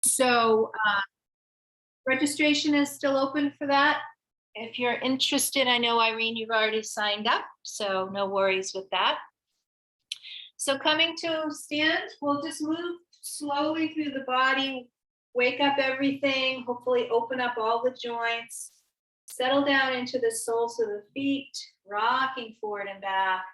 So registration is still open for that. If you're interested, I know Irene, you've already signed up, so no worries with that. So coming to stand, we'll just move slowly through the body, wake up everything, hopefully open up all the joints, settle down into the soles of the feet, rocking forward and back.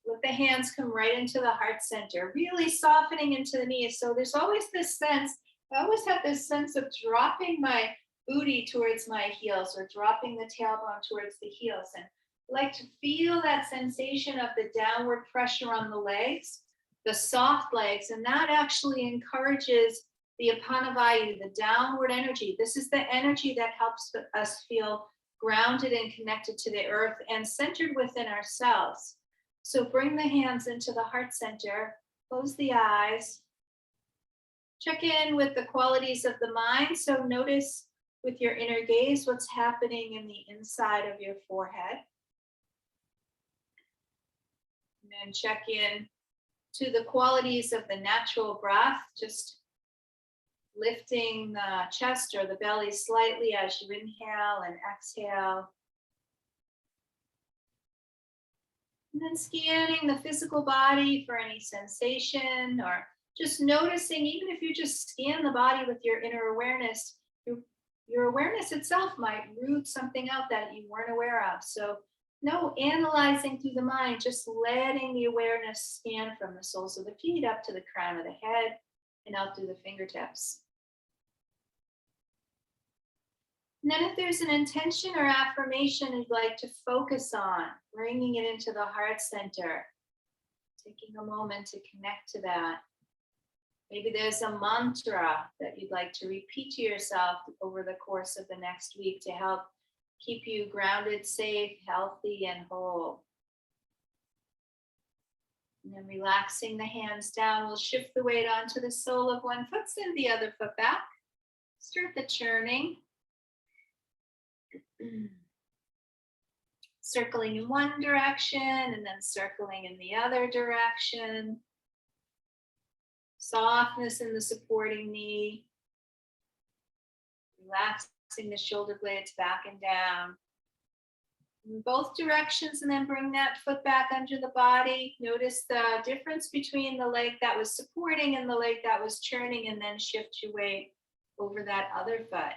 Let the hands come right into the heart center, really softening into the knees. So there's always this sense, I always have this sense of dropping my booty towards my heels or dropping the tailbone towards the heels. And I like to feel that sensation of the downward pressure on the legs, the soft legs, and that actually encourages the Apanavayu, the downward energy. This is the energy that helps us feel grounded and connected to the earth and centered within ourselves. So bring the hands into the heart center, close the eyes, check in with the qualities of the mind. So notice with your inner gaze what's happening in the inside of your forehead. And then check in to the qualities of the natural breath, just lifting the chest or the belly slightly as you inhale and exhale. And then scanning the physical body for any sensation or just noticing, even if you just scan the body with your inner awareness, your awareness itself might root something out that you weren't aware of. So no analyzing through the mind, just letting the awareness scan from the soles of the feet up to the crown of the head and out through the fingertips. And then if there's an intention or affirmation you'd like to focus on, bringing it into the heart center, taking a moment to connect to that. Maybe there's a mantra that you'd like to repeat to yourself over the course of the next week to help keep you grounded, safe, healthy, and whole. And then relaxing the hands down, we'll shift the weight onto the sole of one foot, send the other foot back. Start the churning. Circling in one direction and then circling in the other direction. Softness in the supporting knee. Relaxing the shoulder blades back and down. In both directions, and then bring that foot back under the body. Notice the difference between the leg that was supporting and the leg that was churning, and then shift your weight over that other foot.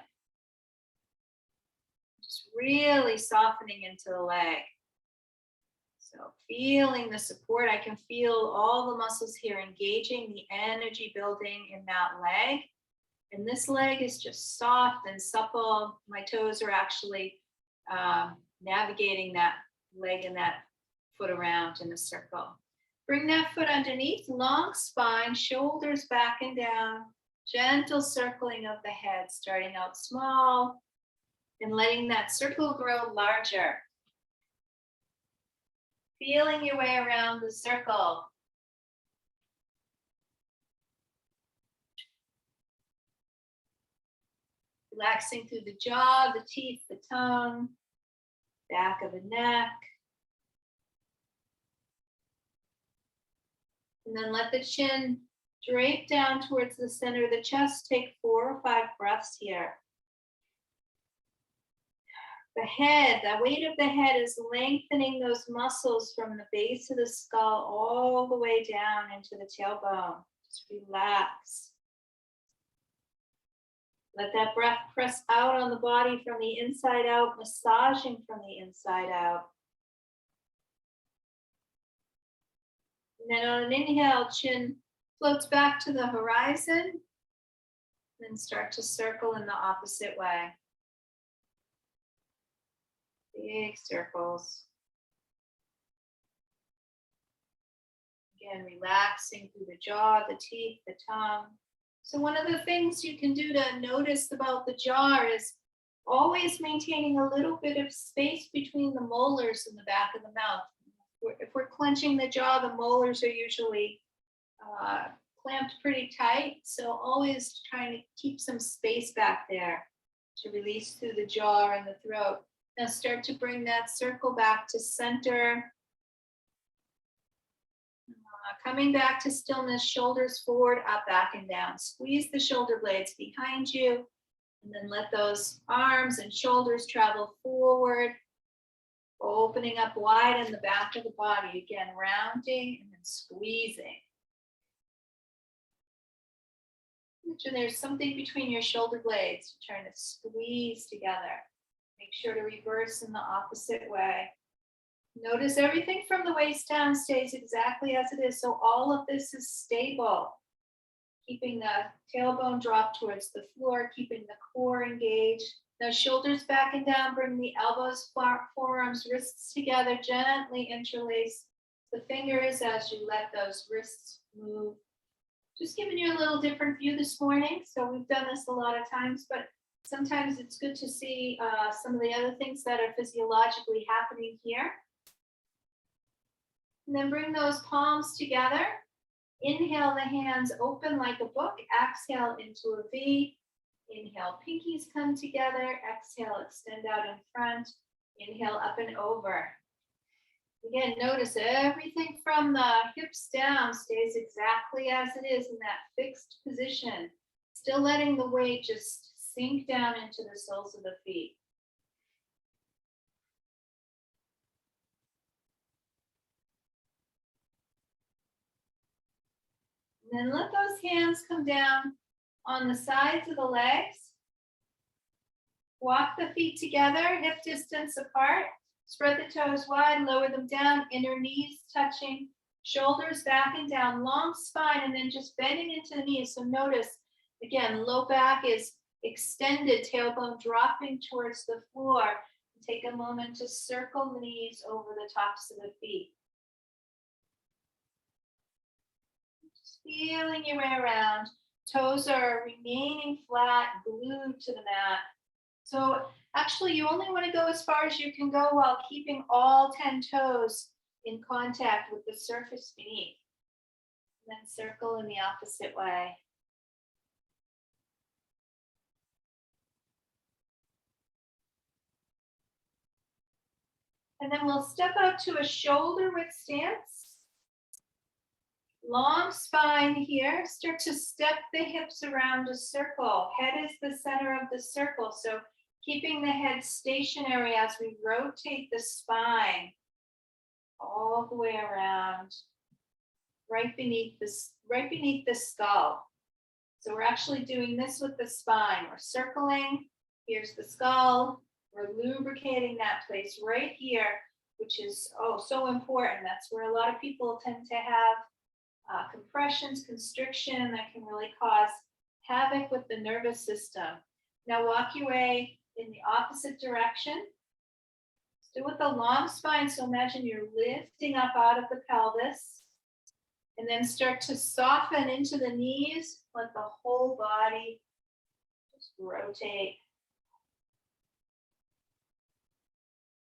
Just really softening into the leg. So feeling the support, I can feel all the muscles here engaging, the energy building in that leg. And this leg is just soft and supple. My toes are actually navigating that leg and that foot around in a circle. Bring that foot underneath, long spine, shoulders back and down, gentle circling of the head, starting out small and letting that circle grow larger. Feeling your way around the circle. Relaxing through the jaw, the teeth, the tongue, back of the neck. And then let the chin drape down towards the center of the chest. Take 4 or 5 breaths here. The head, the weight of the head is lengthening those muscles from the base of the skull all the way down into the tailbone. Just relax. Let that breath press out on the body from the inside out, massaging from the inside out. And then on an inhale, chin floats back to the horizon. Then start to circle in the opposite way. Big circles. Again, relaxing through the jaw, the teeth, the tongue. So one of the things you can do to notice about the jaw is always maintaining a little bit of space between the molars in the back of the mouth. If we're clenching the jaw, the molars are usually clamped pretty tight. So always trying to keep some space back there to release through the jaw and the throat. Now start to bring that circle back to center. coming back to stillness, shoulders forward, up, back, and down. Squeeze the shoulder blades behind you, and then let those arms and shoulders travel forward, opening up wide in the back of the body. Again, rounding and then squeezing. Imagine there's something between your shoulder blades. You're trying to squeeze together. Make sure to reverse in the opposite way. Notice everything from the waist down stays exactly as it is. So all of this is stable. Keeping the tailbone drop towards the floor, keeping the core engaged. Now shoulders back and down, bring the elbows, forearms, wrists together, gently interlace the fingers as you let those wrists move. Just giving you a little different view this morning. So we've done this a lot of times, but sometimes it's good to see some of the other things that are physiologically happening here. And then bring those palms together. Inhale, the hands open like a book. Exhale into a V. Inhale, pinkies come together. Exhale, extend out in front. Inhale, up and over. Again, notice everything from the hips down stays exactly as it is in that fixed position. Still letting the weight just sink down into the soles of the feet. And then let those hands come down on the sides of the legs. Walk the feet together, hip distance apart. Spread the toes wide, lower them down, inner knees touching, shoulders back and down, long spine, and then just bending into the knees. So notice, again, low back is extended, tailbone dropping towards the floor. Take a moment to circle the knees over the tops of the feet. Just feeling your way around. Toes are remaining flat, glued to the mat. So actually, you only want to go as far as you can go while keeping all 10 toes in contact with the surface beneath. And then circle in the opposite way. And then we'll step out to a shoulder width stance. Long spine here. Start to step the hips around a circle. Head is the center of the circle. So keeping the head stationary as we rotate the spine all the way around, right beneath the skull. So we're actually doing this with the spine. We're circling. Here's the skull. We're lubricating that place right here, which is so important. That's where a lot of people tend to have compressions, constriction that can really cause havoc with the nervous system. Now walk your way in the opposite direction. Still with the long spine, so imagine you're lifting up out of the pelvis, and then start to soften into the knees. Let the whole body just rotate.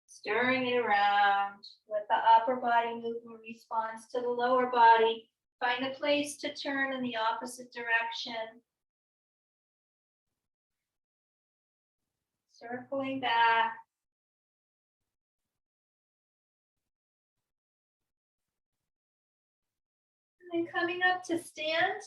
Stirring it around. Let the upper body move in response to the lower body. Find a place to turn in the opposite direction. Circling back. And then coming up to stand,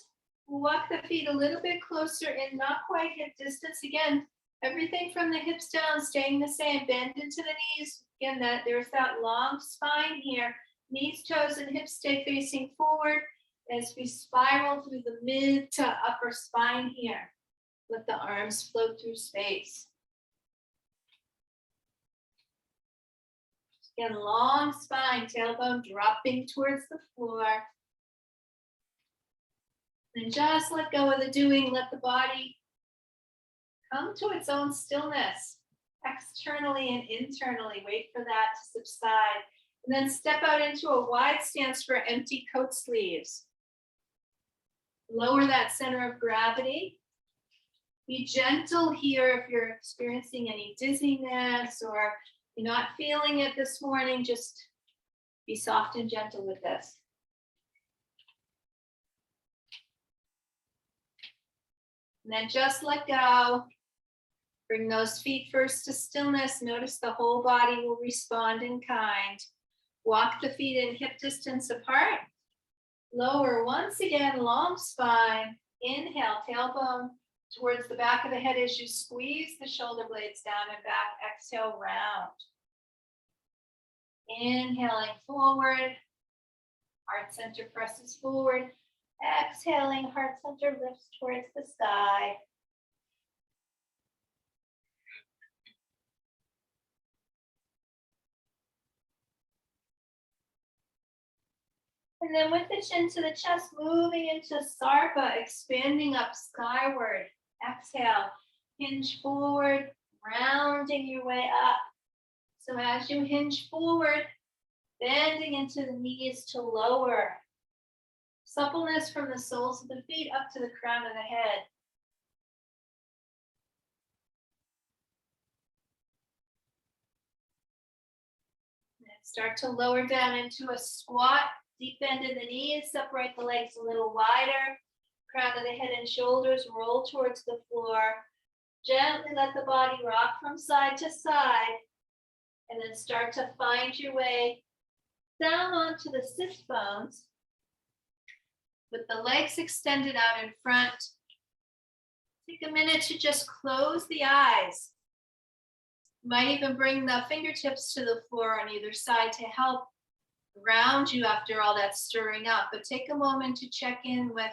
we'll walk the feet a little bit closer in, not quite hip distance. Again, everything from the hips down staying the same. Bend into the knees. Again, there's that long spine here. Knees, toes, and hips stay facing forward as we spiral through the mid to upper spine here. Let the arms float through space. Again, long spine, tailbone dropping towards the floor. Then just let go of the doing. Let the body come to its own stillness, externally and internally. Wait for that to subside. And then step out into a wide stance for empty coat sleeves. Lower that center of gravity. Be gentle here if you're experiencing any dizziness or you're not feeling it this morning. Just be soft and gentle with this. And then just let go. Bring those feet first to stillness. Notice the whole body will respond in kind. Walk the feet in hip distance apart. Lower once again, long spine. Inhale, tailbone towards the back of the head as you squeeze the shoulder blades down and back. Exhale, round. Inhaling forward. Heart center presses forward. Exhaling, heart center lifts towards the sky. And then with the chin to the chest, moving into Sarpa, expanding up skyward. Exhale, hinge forward, rounding your way up. So as you hinge forward, bending into the knees to lower. Suppleness from the soles of the feet up to the crown of the head. And start to lower down into a squat. Deep bend in the knees, separate the legs a little wider. Crown of the head and shoulders roll towards the floor. Gently let the body rock from side to side. And then start to find your way down onto the sits bones with the legs extended out in front. Take a minute to just close the eyes. You might even bring the fingertips to the floor on either side to help ground you after all that stirring up. But take a moment to check in with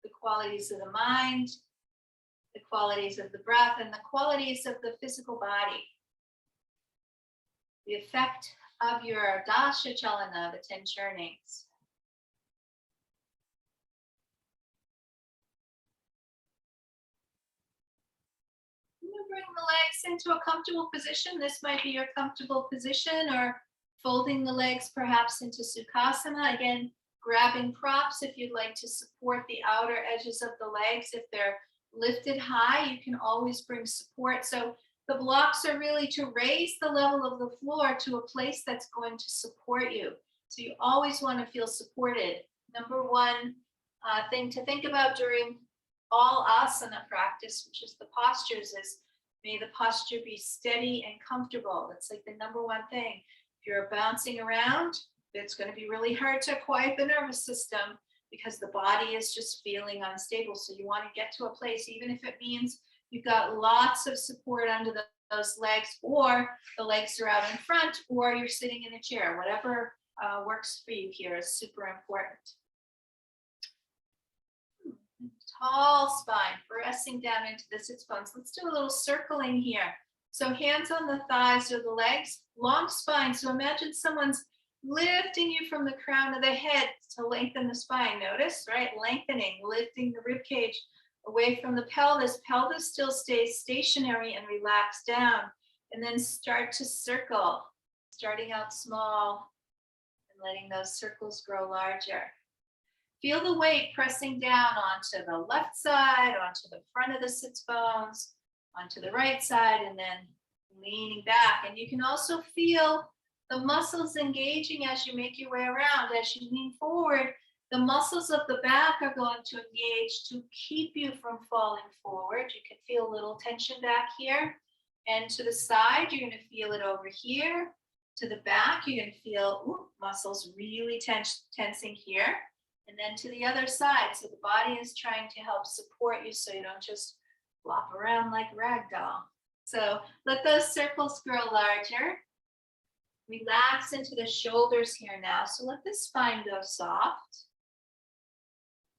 the qualities of the mind, the qualities of the breath, and the qualities of the physical body. The effect of your dasha chalana, the 10 churnings. Bring the legs into a comfortable position. This might be your comfortable position, or folding the legs perhaps into Sukhasana. Again, grabbing props if you'd like to support the outer edges of the legs. If they're lifted high, you can always bring support. So the blocks are really to raise the level of the floor to a place that's going to support you. So you always want to feel supported. Number one thing to think about during all asana practice, which is the postures, is may the posture be steady and comfortable. It's like the number one thing. If you're bouncing around, it's going to be really hard to quiet the nervous system because the body is just feeling unstable. So you want to get to a place, even if it means you've got lots of support under those legs, or the legs are out in front, or you're sitting in a chair. Whatever works for you here is super important. Tall spine, pressing down into the sits bones. Let's do a little circling here. So hands on the thighs or the legs, long spine. So imagine someone's lifting you from the crown of the head to lengthen the spine. Notice, right? Lengthening, lifting the rib cage away from the pelvis. Pelvis still stays stationary and relaxed down. And then start to circle, starting out small and letting those circles grow larger. Feel the weight pressing down onto the left side, onto the front of the sits bones, onto the right side, and then leaning back. And you can also feel the muscles engaging as you make your way around. As you lean forward, the muscles of the back are going to engage to keep you from falling forward. You can feel a little tension back here. And to the side, you're going to feel it over here. To the back, you're going to feel muscles really tensing here. And then to the other side. So the body is trying to help support you so you don't just flop around like ragdoll. So let those circles grow larger. Relax into the shoulders here now. So let the spine go soft.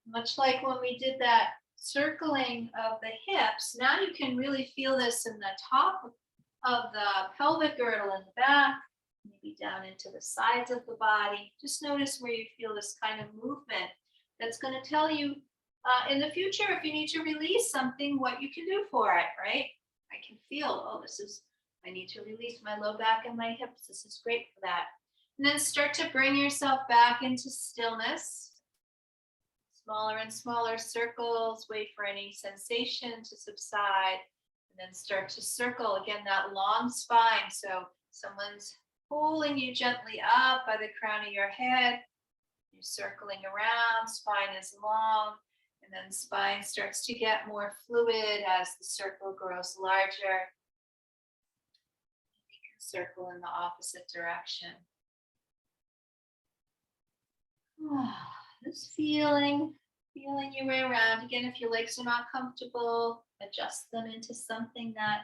Much like when we did that circling of the hips, now you can really feel this in the top of the pelvic girdle in the back. Maybe down into the sides of the body. Just notice where you feel this kind of movement. That's going to tell you in the future, if you need to release something, what you can do for it, right? I can feel, I need to release my low back and my hips. This is great for that. And then start to bring yourself back into stillness. Smaller and smaller circles. Wait for any sensation to subside. And then start to circle. Again, that long spine. So someone's pulling you gently up by the crown of your head. You're circling around, spine is long, and then spine starts to get more fluid as the circle grows larger. You can circle in the opposite direction. Just feeling your way around. Again, if your legs are not comfortable, adjust them into something that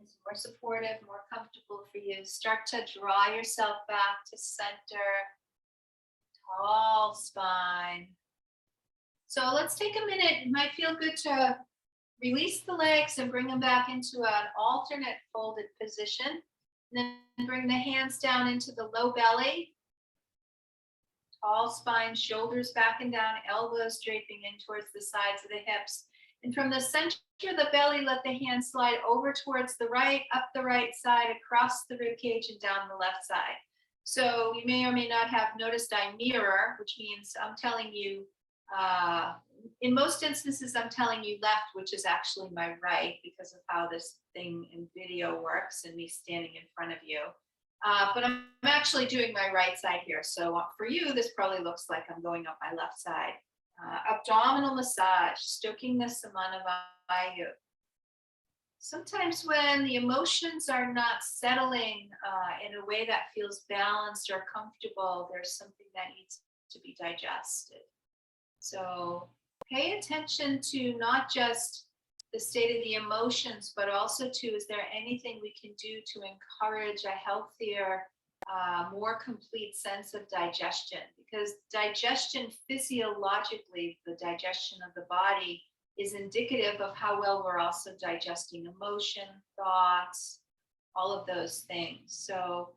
is more supportive, more comfortable for you. Start to draw yourself back to center, tall spine. So let's take a minute. It might feel good to release the legs and bring them back into an alternate folded position. And then bring the hands down into the low belly. Tall spine, shoulders back and down, elbows draping in towards the sides of the hips. And from the center of the belly, let the hands slide over towards the right, up the right side, across the rib cage, and down the left side. So you may or may not have noticed I mirror, which means I'm telling you, in most instances, I'm telling you left, which is actually my right because of how this thing in video works and me standing in front of you. But I'm actually doing my right side here. So for you, this probably looks like I'm going up my left side. Abdominal massage, stoking the Samanavayu. Sometimes when the emotions are not settling in a way that feels balanced or comfortable, there's something that needs to be digested. So pay attention to not just the state of the emotions, but also to, is there anything we can do to encourage a healthier, more complete sense of digestion? Because digestion physiologically, the digestion of the body is indicative of how well we're also digesting emotion, thoughts, all of those things. So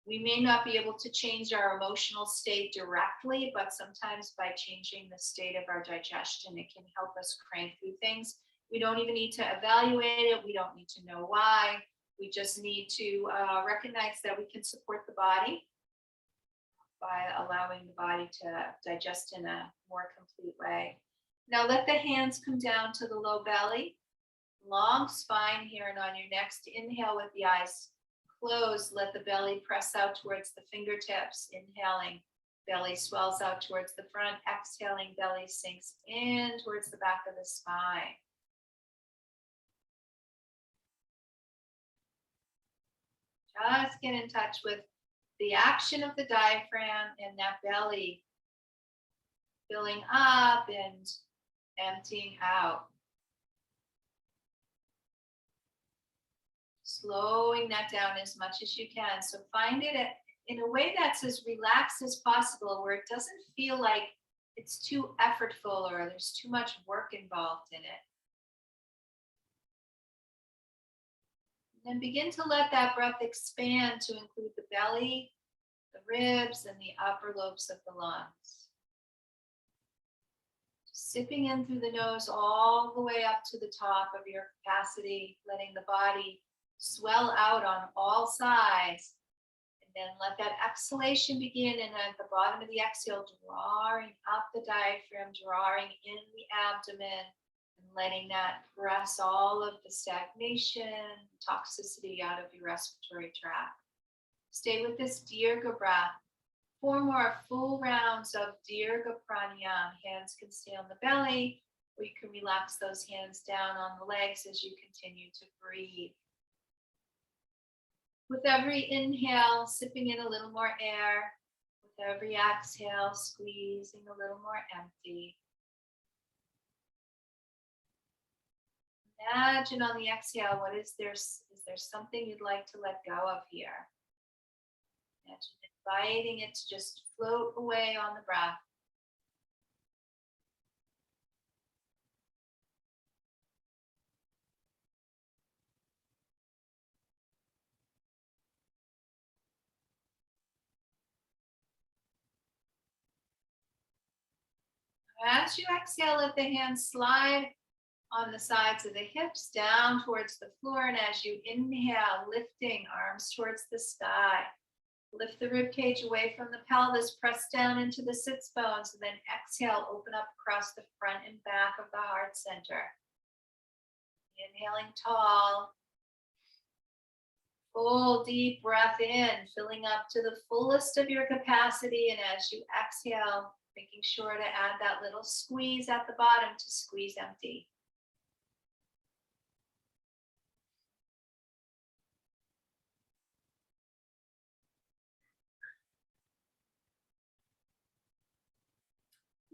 we may not be able to change our emotional state directly, but sometimes by changing the state of our digestion, it can help us crank through things. We don't even need to evaluate it. We don't need to know why. We just need to recognize that we can support the body by allowing the body to digest in a more complete way. Now let the hands come down to the low belly, long spine here, and on your next inhale with the eyes closed, let the belly press out towards the fingertips. Inhaling, belly swells out towards the front. Exhaling, belly sinks in towards the back of the spine. Just get in touch with the action of the diaphragm and that belly filling up and emptying out. Slowing that down as much as you can. So find it in a way that's as relaxed as possible, where it doesn't feel like it's too effortful or there's too much work involved in it. And then begin to let that breath expand to include the belly, the ribs, and the upper lobes of the lungs. Sipping in through the nose all the way up to the top of your capacity, letting the body swell out on all sides. And then let that exhalation begin, and at the bottom of the exhale, drawing up the diaphragm, drawing in the abdomen, and letting that press all of the stagnation, toxicity out of your respiratory tract. Stay with this Dirga breath. 4 more full rounds of Dirga Pranayama. Hands can stay on the belly, or you can relax those hands down on the legs as you continue to breathe. With every inhale, sipping in a little more air. With every exhale, squeezing a little more empty. Imagine on the exhale, is there something you'd like to let go of here? Imagine inviting it to just float away on the breath. As you exhale, let the hands slide on the sides of the hips down towards the floor. And as you inhale, lifting arms towards the sky. Lift the rib cage away from the pelvis, press down into the sits bones, and then exhale, open up across the front and back of the heart center. Inhaling tall. Full deep breath in, filling up to the fullest of your capacity. And as you exhale, making sure to add that little squeeze at the bottom to squeeze empty.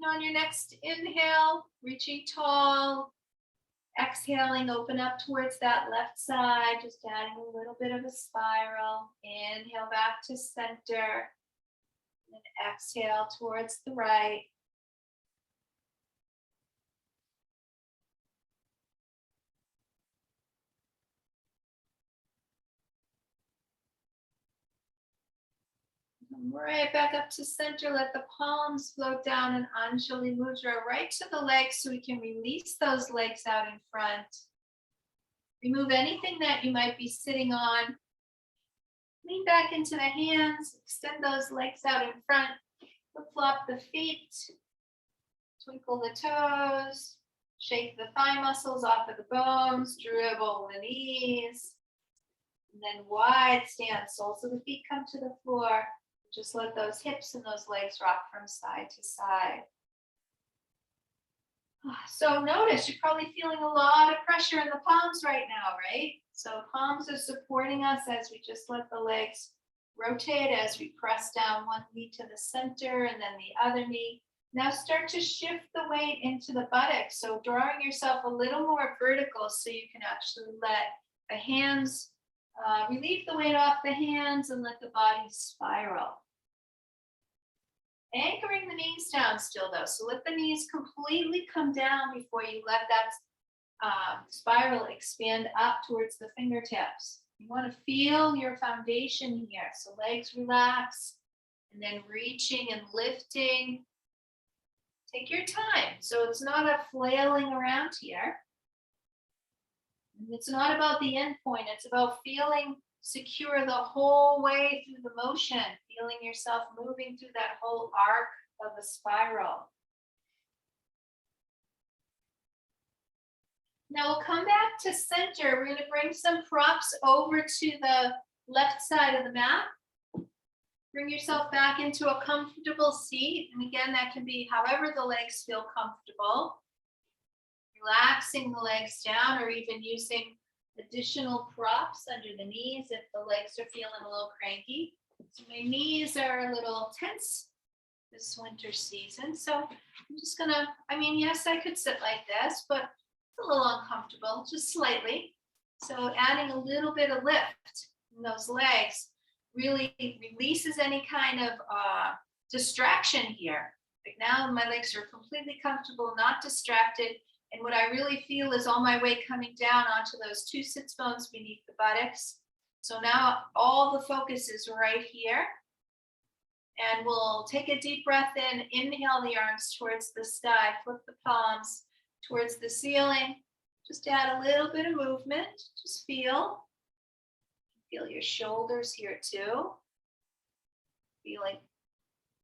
On your next inhale, reaching tall. Exhaling, open up towards that left side, just adding a little bit of a spiral. Inhale back to center. And exhale towards the right. Come right back up to center. Let the palms float down in Anjali Mudra right to the legs so we can release those legs out in front. Remove anything that you might be sitting on. Lean back into the hands. Extend those legs out in front. Flip-flop the feet. Twinkle the toes. Shake the thigh muscles off of the bones. Dribble the knees. And then wide stance. Soles of the feet come to the floor. Just let those hips and those legs rock from side to side. So notice you're probably feeling a lot of pressure in the palms right now, right? So palms are supporting us as we just let the legs rotate as we press down one knee to the center and then the other knee. Now start to shift the weight into the buttocks. So drawing yourself a little more vertical so you can actually let the hands, relieve the weight off the hands and let the body spiral. Anchoring the knees down still though. So let the knees completely come down before you let that spiral expand up towards the fingertips. You want to feel your foundation here. So legs relax and then reaching and lifting. Take your time. So it's not a flailing around here. And it's not about the end point. It's about feeling secure the whole way through the motion, feeling yourself moving through that whole arc of a spiral. Now we'll come back to center. We're going to bring some props over to the left side of the mat. Bring yourself back into a comfortable seat. And again, that can be however the legs feel comfortable. Relaxing the legs down or even using additional props under the knees if the legs are feeling a little cranky. So my knees are a little tense this winter season. So I'm just gonna, yes, I could sit like this, but it's a little uncomfortable, just slightly. So adding a little bit of lift in those legs really releases any kind of distraction here. Like now my legs are completely comfortable, not distracted. And what I really feel is all my weight coming down onto those two sits bones beneath the buttocks. So now all the focus is right here. And we'll take a deep breath in, inhale the arms towards the sky, flip the palms towards the ceiling. Just add a little bit of movement, just feel. Feel your shoulders here too. Feeling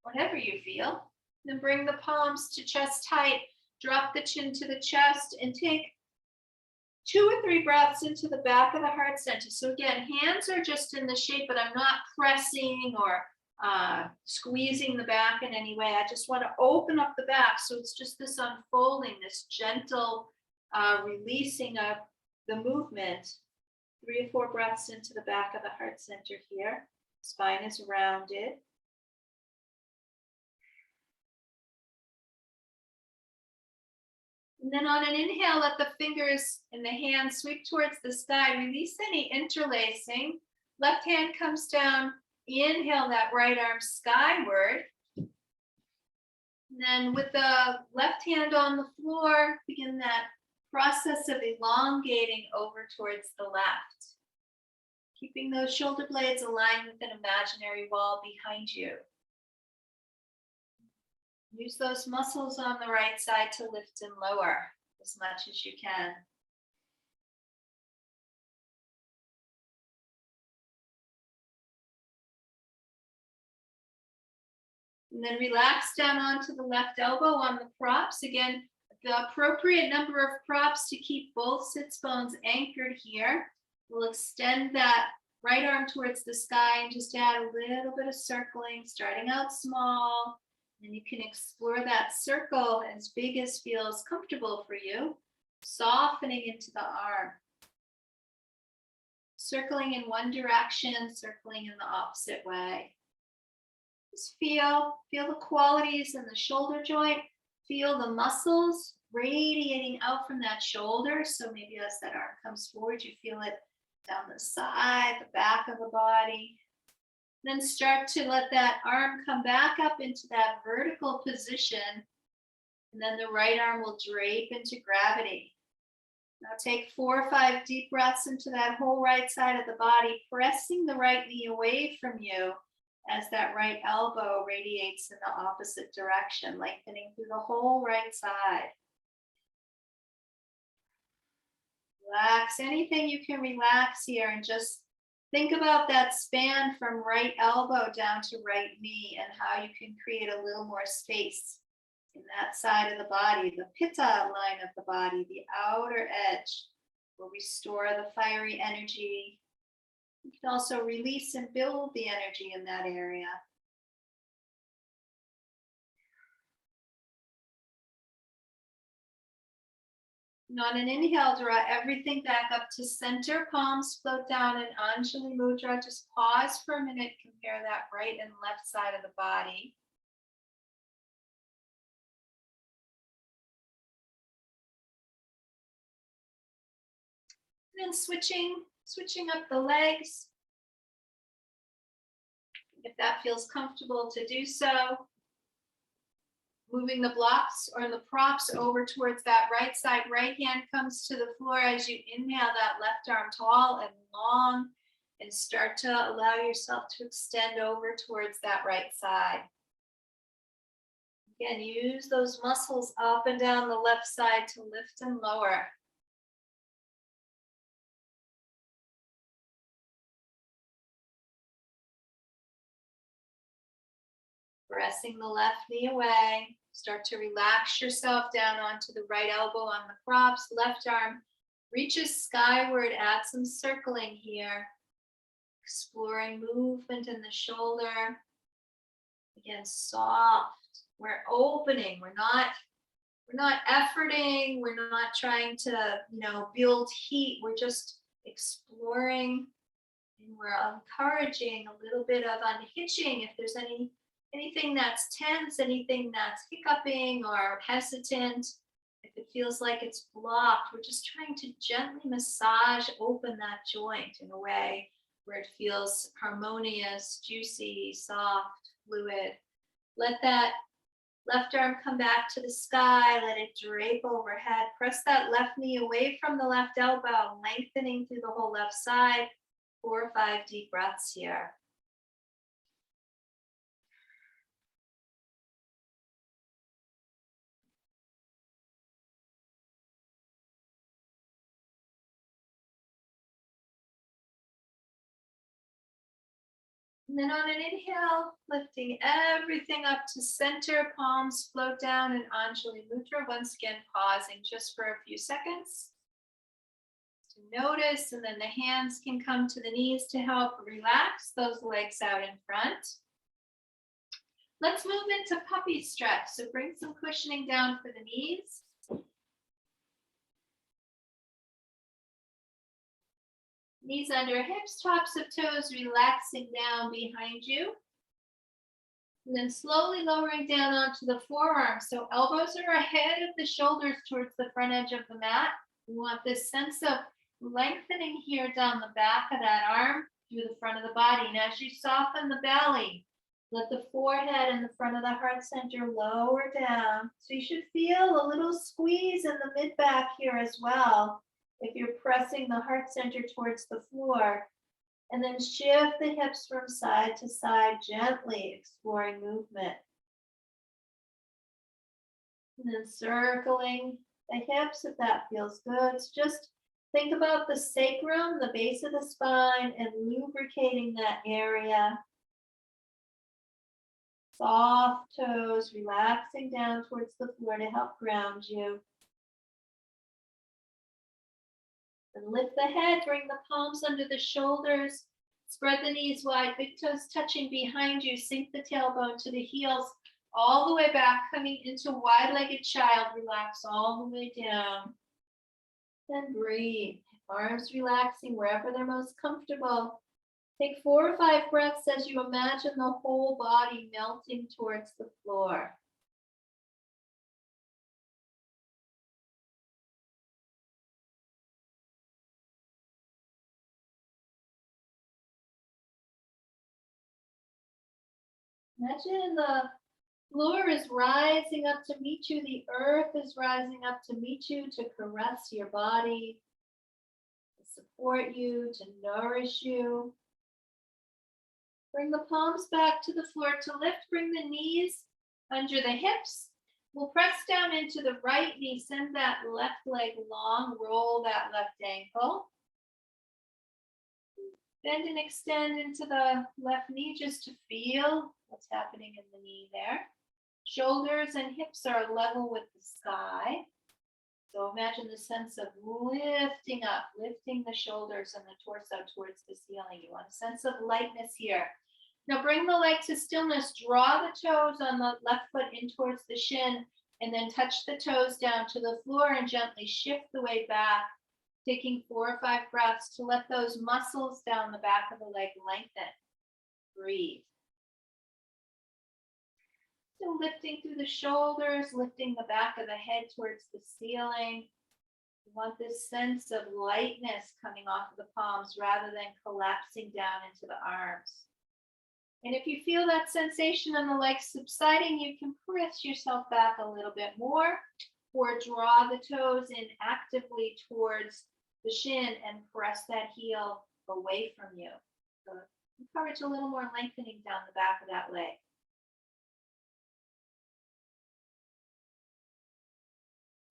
whatever you feel. Then bring the palms to chest height. Drop the chin to the chest and take 2 or 3 breaths into the back of the heart center. So again, hands are just in the shape, but I'm not pressing or squeezing the back in any way. I just want to open up the back. So it's just this unfolding, this gentle releasing of the movement. 3 or 4 breaths into the back of the heart center here. Spine is rounded. And then on an inhale, let the fingers and the hands sweep towards the sky. Release any interlacing. Left hand comes down. Inhale that right arm skyward. And then with the left hand on the floor, begin that process of elongating over towards the left. Keeping those shoulder blades aligned with an imaginary wall behind you. Use those muscles on the right side to lift and lower as much as you can. And then relax down onto the left elbow on the props. Again, the appropriate number of props to keep both sits bones anchored here. We'll extend that right arm towards the sky and just add a little bit of circling, starting out small. And you can explore that circle as big as feels comfortable for you, softening into the arm. Circling in one direction, circling in the opposite way. Just feel the qualities in the shoulder joint. Feel the muscles radiating out from that shoulder. So maybe as that arm comes forward, you feel it down the side, the back of the body. Then start to let that arm come back up into that vertical position. And then the right arm will drape into gravity. Now take 4 or 5 deep breaths into that whole right side of the body, pressing the right knee away from you as that right elbow radiates in the opposite direction, lengthening through the whole right side. Relax anything you can relax here and just think about that span from right elbow down to right knee and how you can create a little more space in that side of the body, the pitta line of the body, the outer edge, where we store the fiery energy. You can also release and build the energy in that area. And on an inhale, draw everything back up to center, palms float down in Anjali Mudra. Just pause for a minute, compare that right and left side of the body. And then switching up the legs. If that feels comfortable to do so. Moving the blocks or the props over towards that right side. Right hand comes to the floor as you inhale, that left arm tall and long, and start to allow yourself to extend over towards that right side. Again, use those muscles up and down the left side to lift and lower. Pressing the left knee away. Start to relax yourself down onto the right elbow on the props. Left arm reaches skyward. Add some circling here. Exploring movement in the shoulder. Again, soft. We're opening. We're not efforting. We're not trying to, build heat. We're just exploring, and we're encouraging a little bit of unhitching if there's anything that's tense, anything that's hiccuping or hesitant. If it feels like it's blocked, we're just trying to gently massage open that joint in a way where it feels harmonious, juicy, soft, fluid. Let that left arm come back to the sky. Let it drape overhead. Press that left knee away from the left elbow, lengthening through the whole left side. 4 or 5 deep breaths here. And then on an inhale, lifting everything up to center, palms float down in Anjali Mudra. Once again, pausing just for a few seconds to notice, and then the hands can come to the knees to help relax those legs out in front. Let's move into puppy stretch. So bring some cushioning down for the knees. Knees under hips, tops of toes relaxing down behind you. And then slowly lowering down onto the forearms. So elbows are ahead of the shoulders towards the front edge of the mat. We want this sense of lengthening here down the back of that arm through the front of the body. And as you soften the belly, let the forehead and the front of the heart center lower down. So you should feel a little squeeze in the mid-back here as well, if you're pressing the heart center towards the floor. And then shift the hips from side to side, gently exploring movement. And then circling the hips if that feels good. So just think about the sacrum, the base of the spine, and lubricating that area. Soft toes, relaxing down towards the floor to help ground you. And lift the head, bring the palms under the shoulders, spread the knees wide, big toes touching behind you, sink the tailbone to the heels, all the way back, coming into wide-legged child. Relax all the way down. Then breathe. Arms relaxing wherever they're most comfortable. Take 4 or 5 breaths as you imagine the whole body melting towards the floor. Imagine the floor is rising up to meet you. The earth is rising up to meet you, to caress your body, to support you, to nourish you. Bring the palms back to the floor to lift. Bring the knees under the hips. We'll press down into the right knee. Send that left leg long. Roll that left ankle. Bend and extend into the left knee just to feel what's happening in the knee there. Shoulders and hips are level with the sky. So imagine the sense of lifting up, lifting the shoulders and the torso towards the ceiling. You want a sense of lightness here. Now bring the leg to stillness. Draw the toes on the left foot in towards the shin, and then touch the toes down to the floor and gently shift the weight back, taking 4 or 5 breaths to let those muscles down the back of the leg lengthen. Breathe. So lifting through the shoulders, lifting the back of the head towards the ceiling. You want this sense of lightness coming off of the palms rather than collapsing down into the arms. And if you feel that sensation on the legs subsiding, you can press yourself back a little bit more, or draw the toes in actively towards the shin and press that heel away from you. So encourage a little more lengthening down the back of that leg.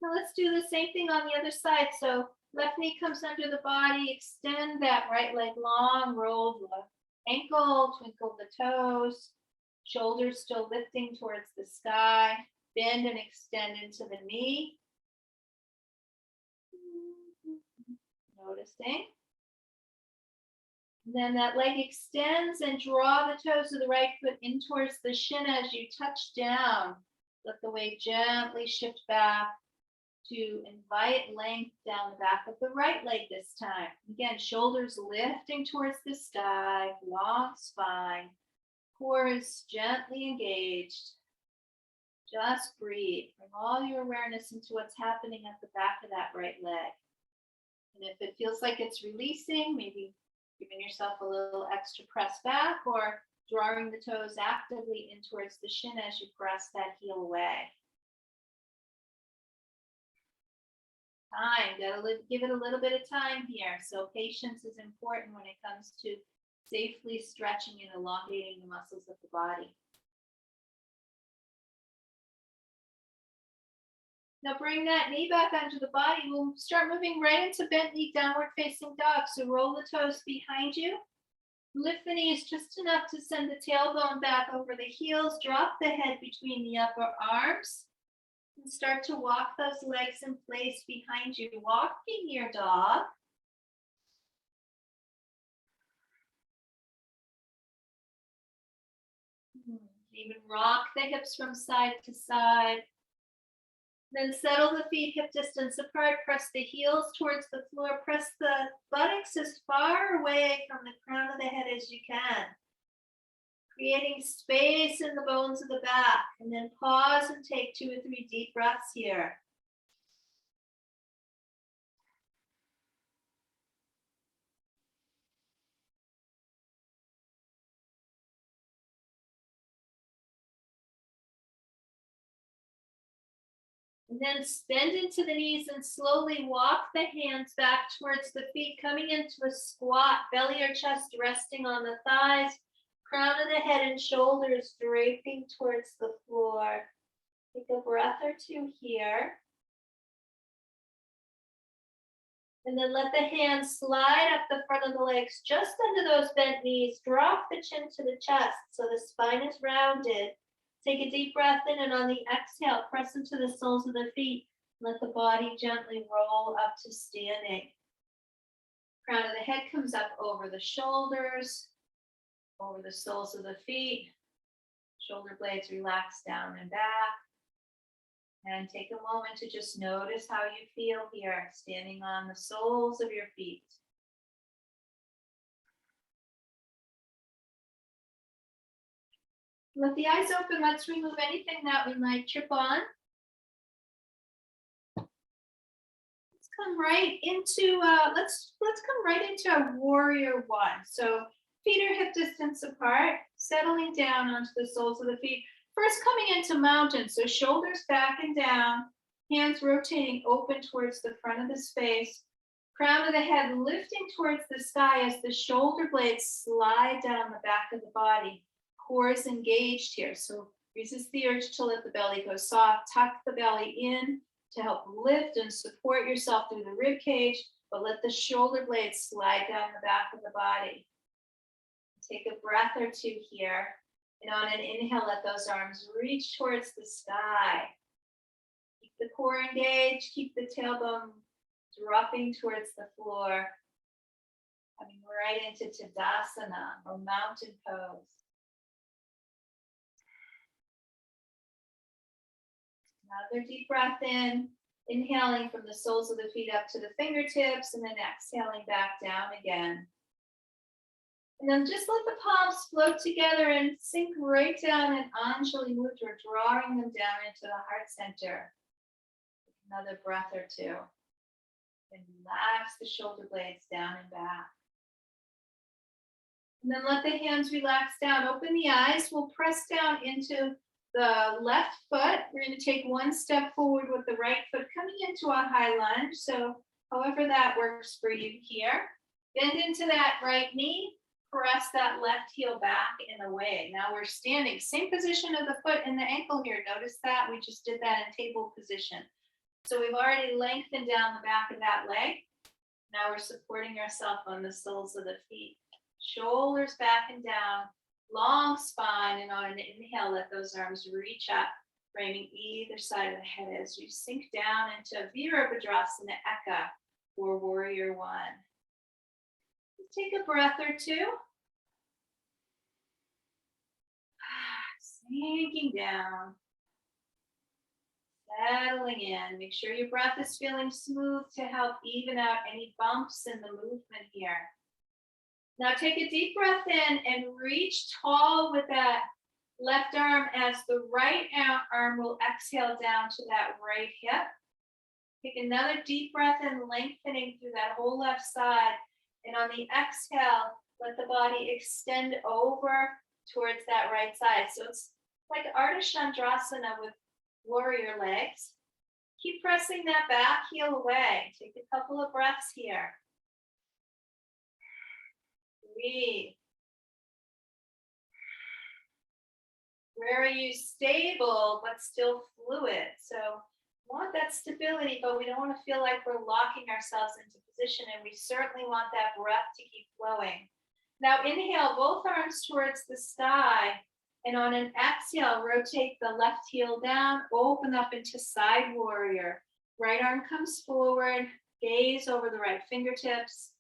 Now let's do the same thing on the other side. So left knee comes under the body, extend that right leg long, roll the ankle, twinkle the toes, shoulders still lifting towards the sky, bend and extend into the knee. Noticing. And then that leg extends and draw the toes of the right foot in towards the shin as you touch down. Let the weight gently shift back to invite length down the back of the right leg this time. Again, shoulders lifting towards the sky, long spine, core is gently engaged. Just breathe. Bring all your awareness into what's happening at the back of that right leg. And if it feels like it's releasing, maybe giving yourself a little extra press back, or drawing the toes actively in towards the shin as you press that heel away. Time, give it a little bit of time here. So patience is important when it comes to safely stretching and elongating the muscles of the body. Now bring that knee back onto the body. We'll start moving right into bent knee, downward facing dog. So roll the toes behind you. Lift the knees just enough to send the tailbone back over the heels. Drop the head between the upper arms. And start to walk those legs in place behind you. Walking your dog. Even rock the hips from side to side. Then settle the feet hip distance apart. Press the heels towards the floor. Press the buttocks as far away from the crown of the head as you can. Creating space in the bones of the back. And then pause and take 2 or 3 deep breaths here. And then bend into the knees and slowly walk the hands back towards the feet, coming into a squat, belly or chest resting on the thighs, crown of the head and shoulders draping towards the floor. Take a breath or 2 here. And then let the hands slide up the front of the legs, just under those bent knees. Drop the chin to the chest so the spine is rounded. Take a deep breath in, and on the exhale, press into the soles of the feet. Let the body gently roll up to standing. Crown of the head comes up over the shoulders, over the soles of the feet. Shoulder blades relax down and back. And take a moment to just notice how you feel here, standing on the soles of your feet. With the eyes open, let's remove anything that we might trip on. Let's come right into let's come right into a warrior one. So feet are hip distance apart. settling down onto the soles of the feet. First coming into mountain, so shoulders back and down, hands rotating open towards the front of the space, crown of the head lifting towards the sky as the shoulder blades slide down the back of the body. Core is engaged here, so resist the urge to let the belly go soft. Tuck the belly in to help lift and support yourself through the rib cage, but let the shoulder blades slide down the back of the body. Take a breath or two here. And on an inhale, let those arms reach towards the sky. Keep the core engaged, keep the tailbone dropping towards the floor. Coming right into Tadasana or mountain pose. Another deep breath in, inhaling from the soles of the feet up to the fingertips, and then exhaling back down again. And then just let the palms float together and sink right down in Anjali Mudra, drawing them down into the heart center. Another breath or two. And relax the shoulder blades down and back. And then let the hands relax down. Open the eyes. We'll press down into the left foot. We're going to take one step forward with the right foot coming into a high lunge. So however that works for you here. Bend into that right knee. Press that left heel back and away. Now we're standing. Same position of the foot and the ankle here. Notice that we just did that in table position. So we've already lengthened down the back of that leg. Now we're supporting ourselves on the soles of the feet. Shoulders back and down. Long spine, and on an inhale, let those arms reach up, framing either side of the head as you sink down into Virabhadrasana Eka or Warrior One. Take a breath or two. Sinking down. Settling in. Make sure your breath is feeling smooth to help even out any bumps in the movement here. Now take a deep breath in and reach tall with that left arm as the right arm will exhale down to that right hip. Take another deep breath in, lengthening through that whole left side. And on the exhale, let the body extend over towards that right side. So it's like Ardha Chandrasana with warrior legs. Keep pressing that back heel away. Take a couple of breaths here. Breathe. Where are you stable but still fluid? So want that stability, but we don't want to feel like we're locking ourselves into position, and we certainly want that breath to keep flowing. Now inhale both arms towards the sky, and on an exhale, rotate the left heel down, open up into side warrior. Right arm comes forward, gaze over the right fingertips,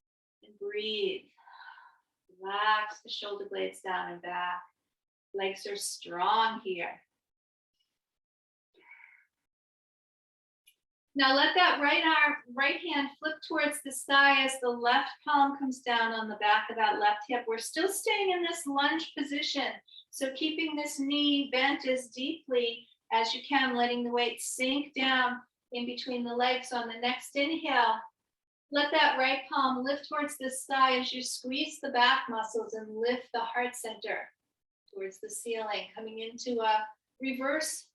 and breathe. Relax the shoulder blades down and back. Legs are strong here. Now let that right hand flip towards the sky as the left palm comes down on the back of that left hip. We're still staying in this lunge position. So keeping this knee bent as deeply as you can, letting the weight sink down in between the legs on the next inhale. Let that right palm lift towards the sky as you squeeze the back muscles and lift the heart center towards the ceiling, coming into a reverse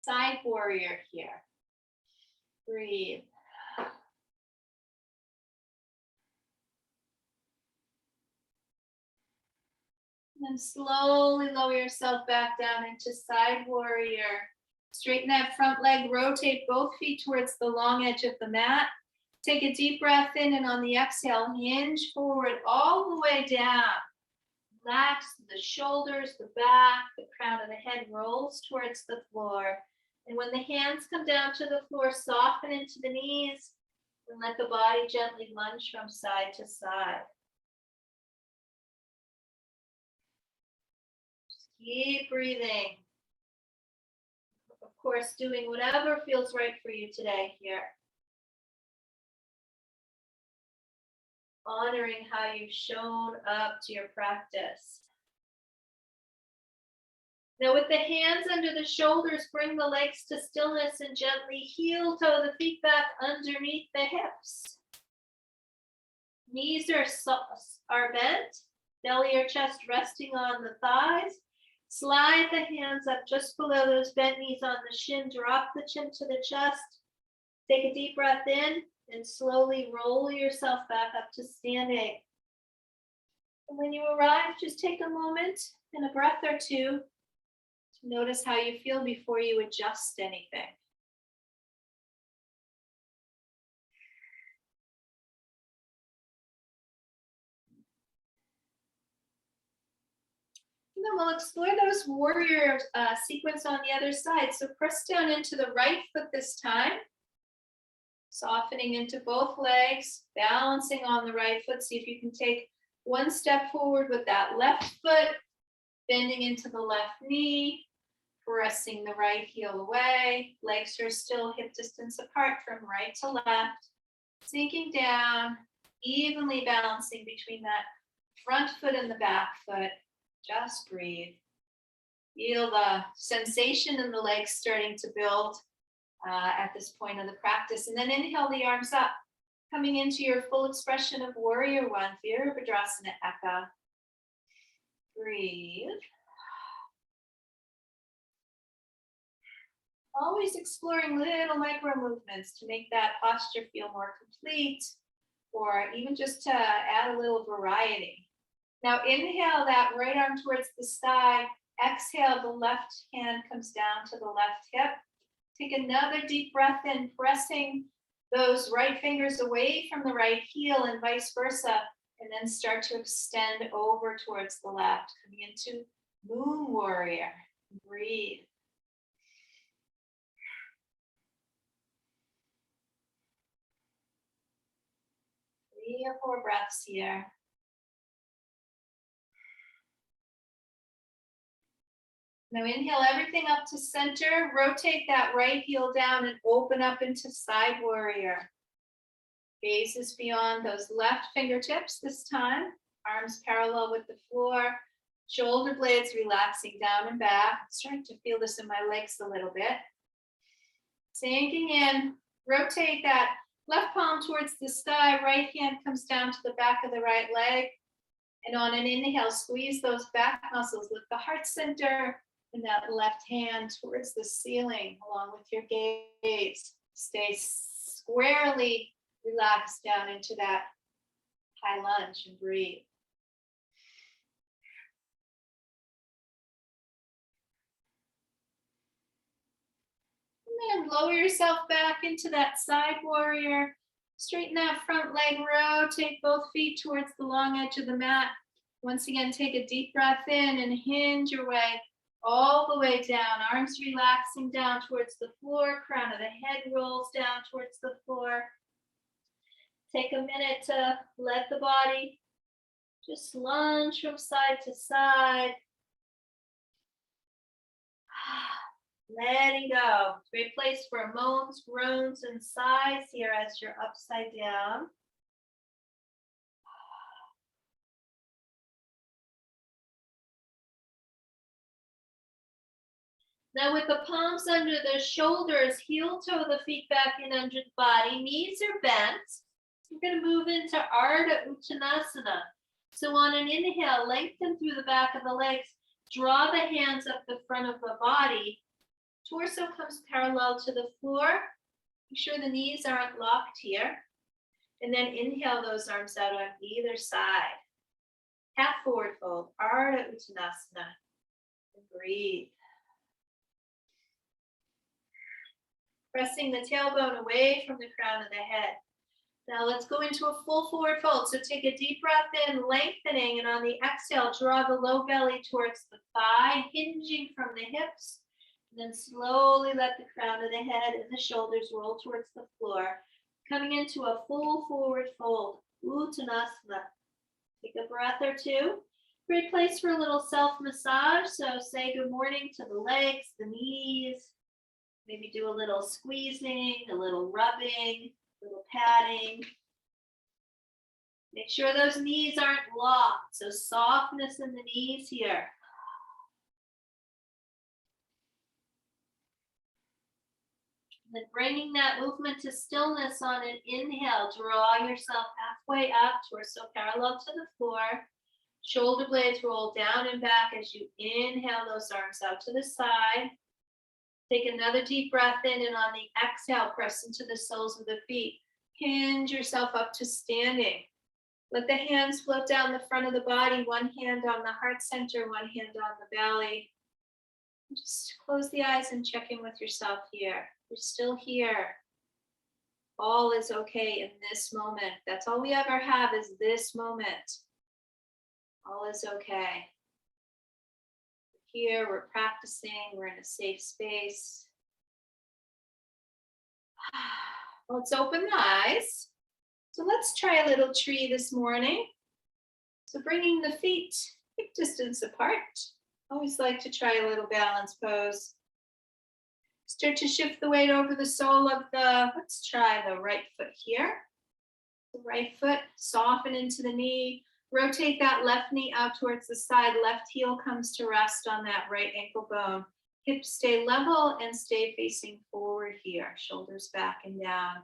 side warrior here. Breathe. And then slowly lower yourself back down into side warrior. Straighten that front leg, rotate both feet towards the long edge of the mat. Take a deep breath in, and on the exhale, hinge forward all the way down. Relax the shoulders, the back, the crown of the head rolls towards the floor. And when the hands come down to the floor, soften into the knees and let the body gently lunge from side to side. Just keep breathing. Of course, doing whatever feels right for you today here. Honoring how you've shown up to your practice. Now with the hands under the shoulders, bring the legs to stillness and gently heel toe the feet back underneath the hips. Knees are bent. Belly or chest resting on the thighs. Slide the hands up just below those bent knees on the shin. Drop the chin to the chest. Take a deep breath in and slowly roll yourself back up to standing. And when you arrive, just take a moment and a breath or two to notice how you feel before you adjust anything. And then we'll explore those warrior sequence on the other side. So press down into the right foot this time. Softening into both legs, balancing on the right foot. See if you can take one step forward with that left foot, bending into the left knee, pressing the right heel away. Legs are still hip distance apart from right to left. Sinking down, evenly balancing between that front foot and the back foot. Just breathe. Feel the sensation in the legs starting to build at this point of the practice. And then inhale the arms up, coming into your full expression of warrior one, Virabhadrasana Eka. Breathe. Always exploring little micro movements to make that posture feel more complete, or even just to add a little variety. Now inhale that right arm towards the sky. Exhale, the left hand comes down to the left hip. Take another deep breath in, pressing those right fingers away from the right heel and vice versa, and then start to extend over towards the left, coming into Moon Warrior. Breathe. 3 or 4 breaths here. Now inhale everything up to center. Rotate that right heel down and open up into side warrior. Gaze is beyond those left fingertips this time. Arms parallel with the floor. Shoulder blades relaxing down and back. I'm starting to feel this in my legs a little bit. Sinking in. Rotate that left palm towards the sky. Right hand comes down to the back of the right leg. And on an inhale, squeeze those back muscles. Lift the heart center. And that left hand towards the ceiling along with your gaze. Stay squarely relaxed down into that high lunge and breathe. And then lower yourself back into that side warrior. Straighten that front leg, rotate both feet towards the long edge of the mat. Once again, take a deep breath in and hinge your way all the way down, arms relaxing down towards the floor, crown of the head rolls down towards the floor. Take a minute to let the body just lunge from side to side. Letting go. Great place for moans, groans, and sighs here as you're upside down. Now with the palms under the shoulders, heel toe the feet back in under the body, knees are bent. We're going to move into Ardha Uttanasana. So on an inhale, lengthen through the back of the legs, draw the hands up the front of the body. Torso comes parallel to the floor. Make sure the knees aren't locked here. And then inhale those arms out on either side. Half forward fold, Ardha Uttanasana. And breathe. Pressing the tailbone away from the crown of the head. Now let's go into a full forward fold. So take a deep breath in, lengthening, and on the exhale, draw the low belly towards the thigh, hinging from the hips. And then slowly let the crown of the head and the shoulders roll towards the floor. Coming into a full forward fold, Uttanasana. Take a breath or two. Great place for a little self-massage. So say good morning to the legs, the knees. Maybe do a little squeezing, a little rubbing, a little patting. Make sure those knees aren't locked. So softness in the knees here. And then bringing that movement to stillness on an inhale. Draw yourself halfway up, torso parallel to the floor. Shoulder blades roll down and back as you inhale those arms out to the side. Take another deep breath in, and on the exhale, press into the soles of the feet. Hinge yourself up to standing. Let the hands float down the front of the body, one hand on the heart center, one hand on the belly. Just close the eyes and check in with yourself here. You're still here. All is okay in this moment. That's all we ever have, is this moment. All is okay. Here, we're practicing, we're in a safe space. Let's open the eyes. So let's try a little tree this morning. So bringing the feet hip distance apart. Always like to try a little balance pose. Start to shift the weight over the sole of let's try the right foot here. The right foot, soften into the knee. Rotate that left knee out towards the side. Left heel comes to rest on that right ankle bone. Hips stay level and stay facing forward here. Shoulders back and down.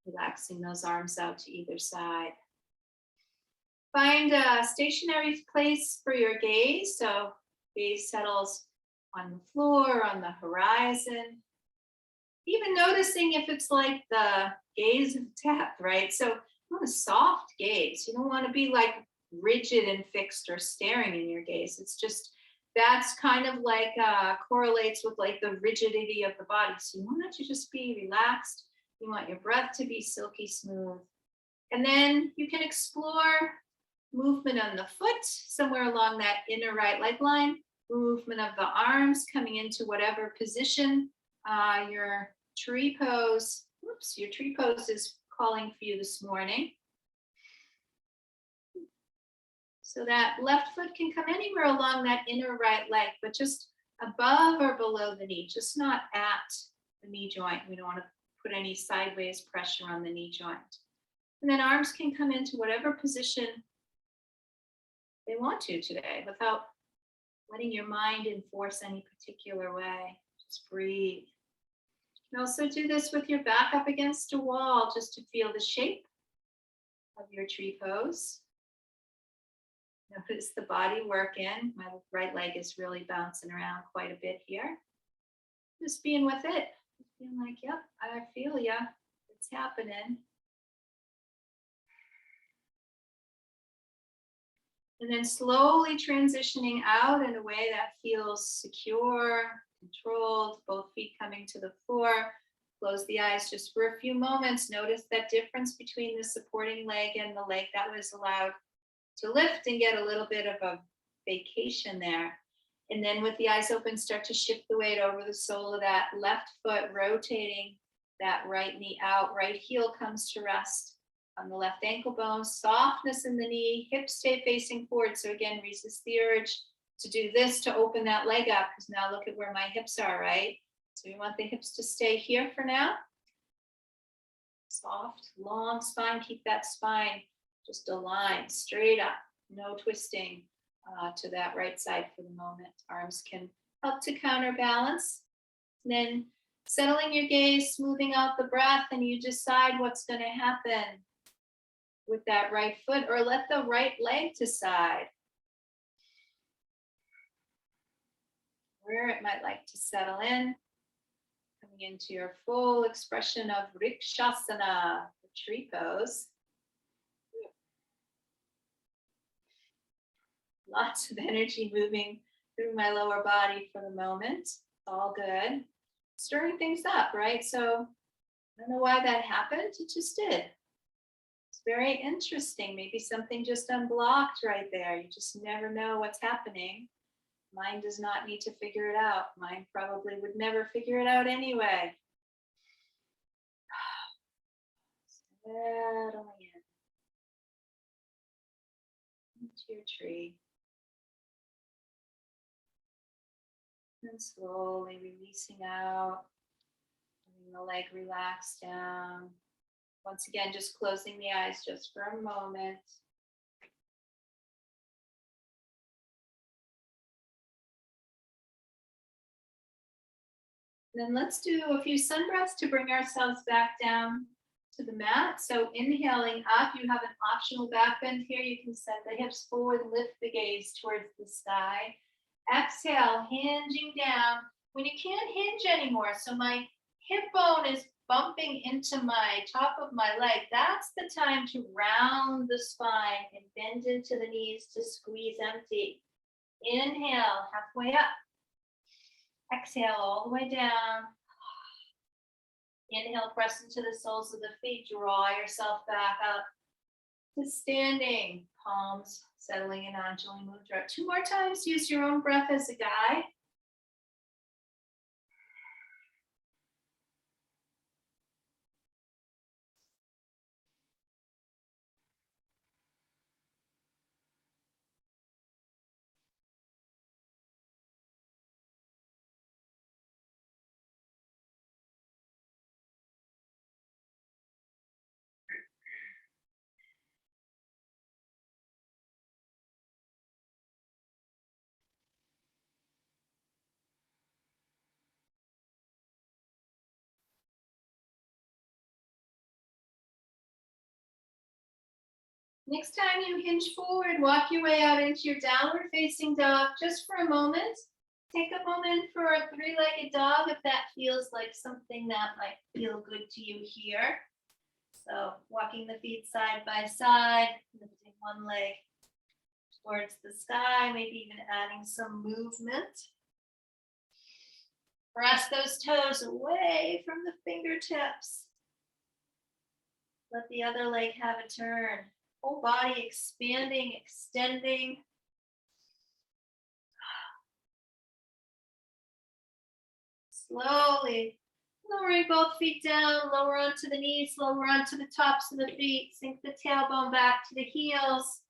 Relaxing those arms out to either side. Find a stationary place for your gaze. So gaze settles on the floor, on the horizon. Even noticing if it's like the gaze of death, right? So you want a soft gaze. You don't want to be like rigid and fixed or staring in your gaze. It's just, that's kind of like correlates with like the rigidity of the body. So you want it to just be relaxed. You want your breath to be silky smooth. And then you can explore movement on the foot, somewhere along that inner right leg line, movement of the arms coming into whatever position your tree pose is calling for you this morning. So that left foot can come anywhere along that inner right leg, but just above or below the knee, just not at the knee joint. We don't want to put any sideways pressure on the knee joint. And then arms can come into whatever position they want to today without letting your mind enforce any particular way. Just breathe. You can also do this with your back up against a wall just to feel the shape of your tree pose. Notice the body work in. My right leg is really bouncing around quite a bit here. Just being with it. Just being like, yep, I feel ya. It's happening. And then slowly transitioning out in a way that feels secure, controlled, both feet coming to the floor. Close the eyes just for a few moments. Notice that difference between the supporting leg and the leg that was allowed to lift and get a little bit of a vacation there. And then with the eyes open, start to shift the weight over the sole of that left foot, rotating that right knee out. Right heel comes to rest on the left ankle bone. Softness in the knee, hips stay facing forward. So again, resist the urge to do this to open that leg up, because now look at where my hips are, right? So we want the hips to stay here for now. Soft, long spine, keep that spine just aligned, straight up, no twisting to that right side for the moment. Arms can help to counterbalance. And then settling your gaze, smoothing out the breath, and you decide what's going to happen with that right foot, or let the right leg decide where it might like to settle in. Coming into your full expression of Vrikshasana, the tree pose. Lots of energy moving through my lower body for the moment. All good. Stirring things up, right? So I don't know why that happened. It just did. It's very interesting. Maybe something just unblocked right there. You just never know what's happening. Mind does not need to figure it out. Mind probably would never figure it out anyway. Settling in into your tree. And slowly releasing out, letting the leg relax down. Once again, just closing the eyes just for a moment. Then let's do a few sun breaths to bring ourselves back down to the mat. So inhaling up, you have an optional back bend here. You can send the hips forward, lift the gaze towards the sky. Exhale, hinging down. When you can't hinge anymore, so my hip bone is bumping into my top of my leg, that's the time to round the spine and bend into the knees to squeeze empty. Inhale, halfway up. Exhale all the way down. Inhale, press into the soles of the feet. Draw yourself back up to standing. Palms settling in Anjali Mudra. 2 more times. Use your own breath as a guide. Next time you hinge forward, walk your way out into your downward facing dog just for a moment. Take a moment for a 3-legged dog if that feels like something that might feel good to you here. So walking the feet side by side, lifting one leg towards the sky, maybe even adding some movement. Press those toes away from the fingertips. Let the other leg have a turn. Whole body expanding, extending. Slowly lowering both feet down, lower onto the knees, lower onto the tops of the feet. Sink the tailbone back to the heels.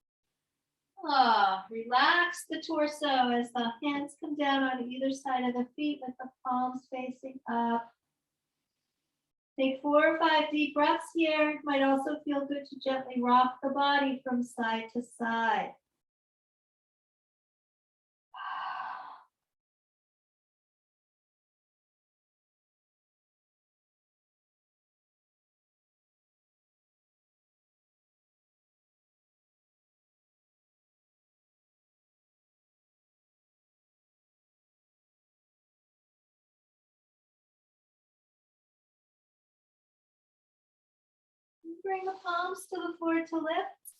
Relax the torso as the hands come down on either side of the feet with the palms facing up. Take 4 or 5 deep breaths here. It might also feel good to gently rock the body from side to side. Bring the palms to the floor to lift.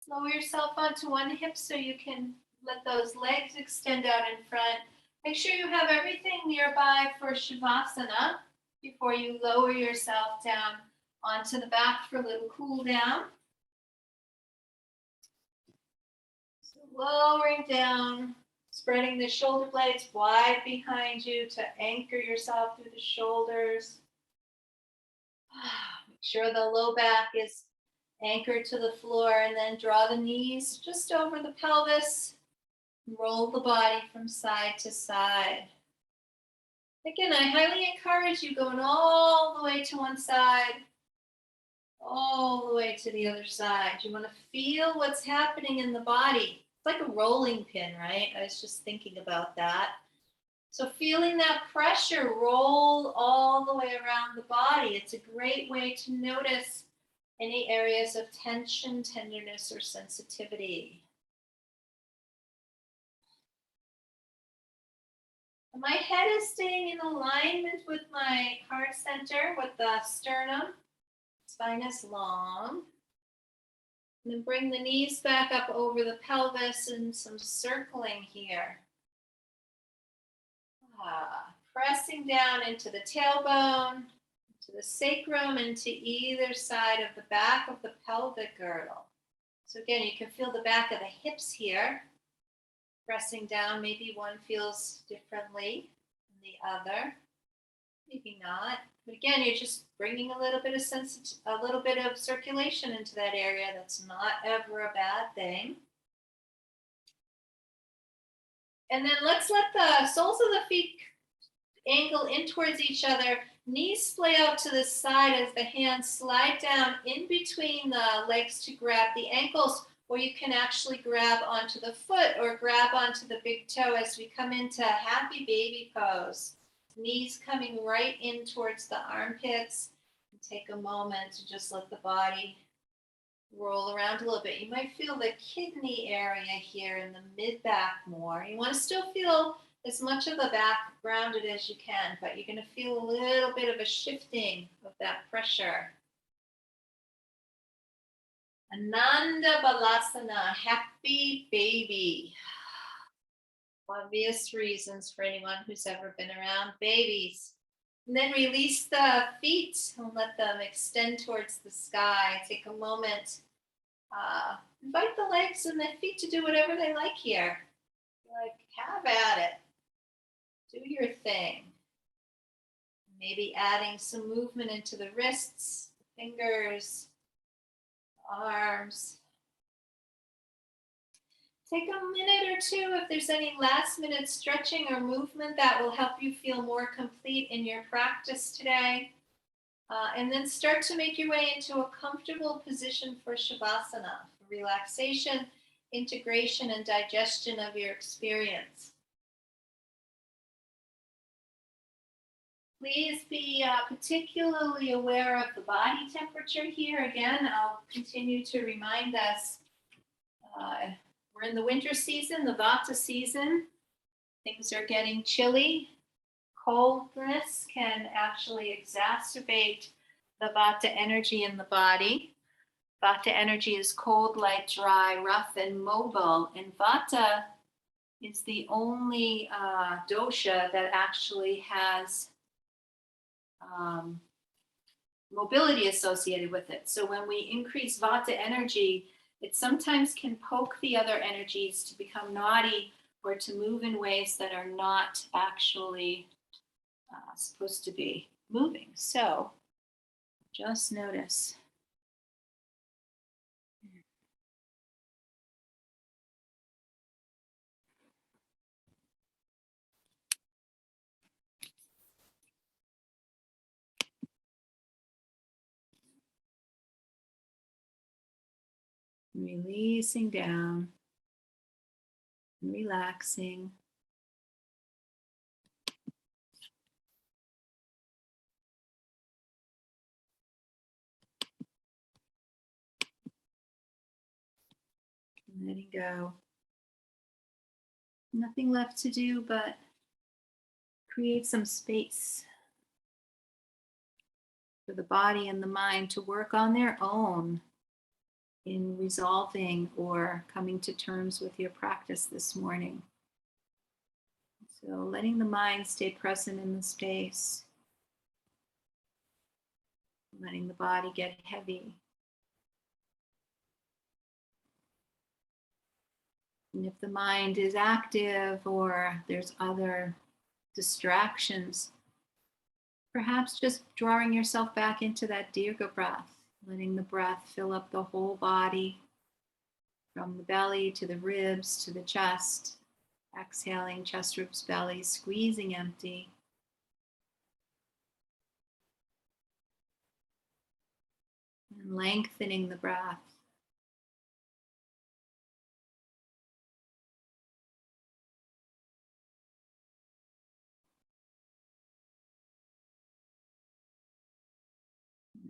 Lower yourself onto one hip so you can let those legs extend out in front. Make sure you have everything nearby for Shavasana before you lower yourself down onto the back for a little cool down. So lowering down, spreading the shoulder blades wide behind you to anchor yourself through the shoulders. Make sure the low back is anchored to the floor, and then draw the knees just over the pelvis. Roll the body from side to side. Again, I highly encourage you going all the way to one side, all the way to the other side. You want to feel what's happening in the body. It's like a rolling pin, right? I was just thinking about that. So feeling that pressure roll all the way around the body, it's a great way to notice any areas of tension, tenderness, or sensitivity. My head is staying in alignment with my heart center, with the sternum. Spine is long. And then bring the knees back up over the pelvis and some circling here. Pressing down into the tailbone, to the sacrum, and to either side of the back of the pelvic girdle. So again, you can feel the back of the hips here. Pressing down, maybe one feels differently than the other, maybe not. But again, you're just bringing a little bit of circulation into that area. That's not ever a bad thing. And then let's let the soles of the feet angle in towards each other. Knees splay out to the side as the hands slide down in between the legs to grab the ankles, or you can actually grab onto the foot or grab onto the big toe as we come into happy baby pose. Knees coming right in towards the armpits. Take a moment to just let the body roll around a little bit. You might feel the kidney area here in the mid back more. You want to still feel as much of the back grounded as you can, but you're going to feel a little bit of a shifting of that pressure. Ananda Balasana, happy baby. Obvious reasons for anyone who's ever been around babies. And then release the feet and let them extend towards the sky. Take a moment. Invite the legs and the feet to do whatever they like here. Like, have at it. Do your thing. Maybe adding some movement into the wrists, fingers, arms. Take a minute or two if there's any last minute stretching or movement that will help you feel more complete in your practice today. And then start to make your way into a comfortable position for Shavasana, for relaxation, integration, and digestion of your experience. Please be particularly aware of the body temperature here. Again, I'll continue to remind us we're in the winter season, the Vata season. Things are getting chilly. Coldness can actually exacerbate the Vata energy in the body. Vata energy is cold, light, dry, rough, and mobile. And Vata is the only dosha that actually has mobility associated with it. So when we increase Vata energy, it sometimes can poke the other energies to become naughty or to move in ways that are not actually supposed to be moving. So just notice. Releasing down, relaxing. Letting go. Nothing left to do but create some space for the body and the mind to work on their own in resolving or coming to terms with your practice this morning. So letting the mind stay present in the space, letting the body get heavy. And if the mind is active or there's other distractions, perhaps just drawing yourself back into that Dirga breath, letting the breath fill up the whole body, from the belly to the ribs to the chest. Exhaling, chest, ribs, belly, squeezing empty. And lengthening the breath.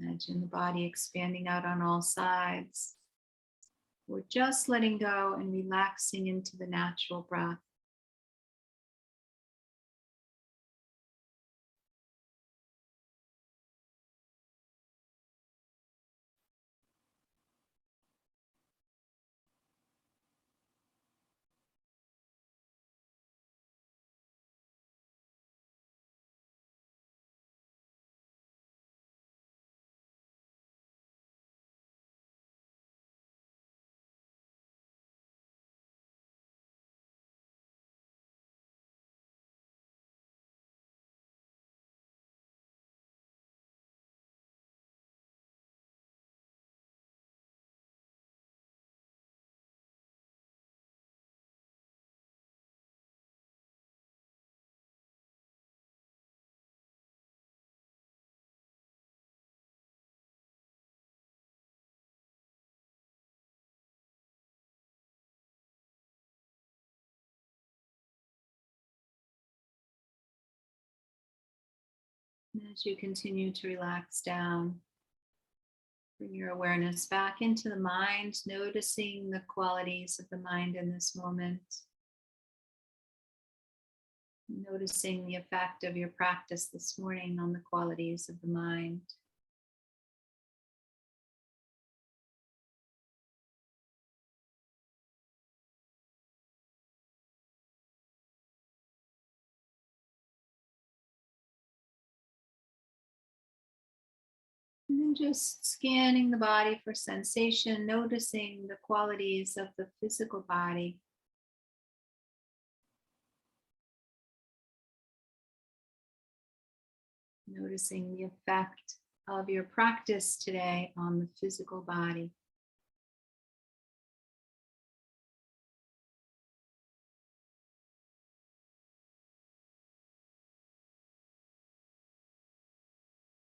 Imagine the body expanding out on all sides. We're just letting go and relaxing into the natural breath. As you continue to relax down, Bring your awareness back into the mind, noticing the qualities of the mind in this moment. Noticing the effect of your practice this morning on the qualities of the mind. And then just scanning the body for sensation, noticing the qualities of the physical body. Noticing the effect of your practice today on the physical body.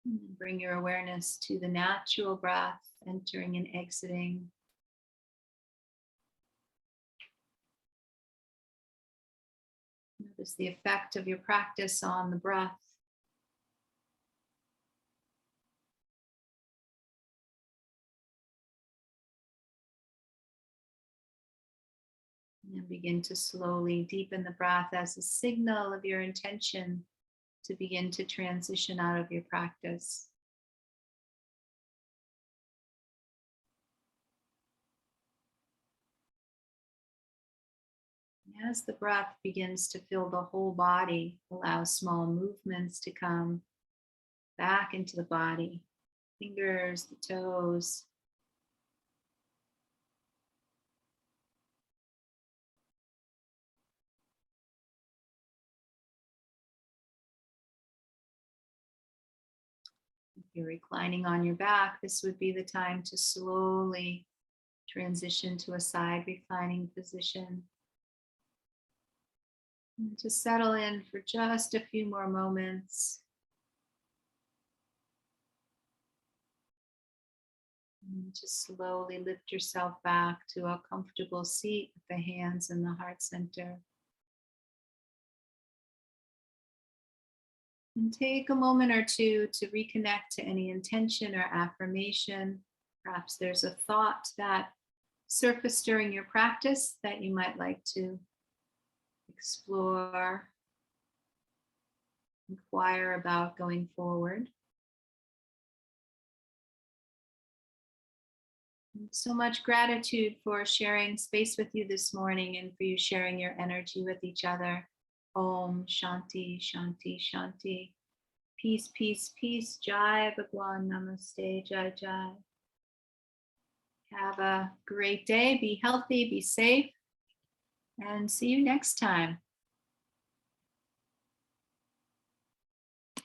And then bring your awareness to the natural breath, entering and exiting. Notice the effect of your practice on the breath. And begin to slowly deepen the breath as a signal of your intention to begin to transition out of your practice. And as the breath begins to fill the whole body, allow small movements to come back into the body, fingers, the toes. If you're reclining on your back, this would be the time to slowly transition to a side reclining position. And to settle in for just a few more moments. And just slowly lift yourself back to a comfortable seat with the hands in the heart center. And take a moment or two to reconnect to any intention or affirmation. Perhaps there's a thought that surfaced during your practice that you might like to explore, inquire about going forward. And so much gratitude for sharing space with you this morning and for you sharing your energy with each other. Om Shanti, Shanti, Shanti. Peace, peace, peace. Jai Bhagwan Namaste, Jai Jai. Have a great day. Be healthy, be safe, and see you next time.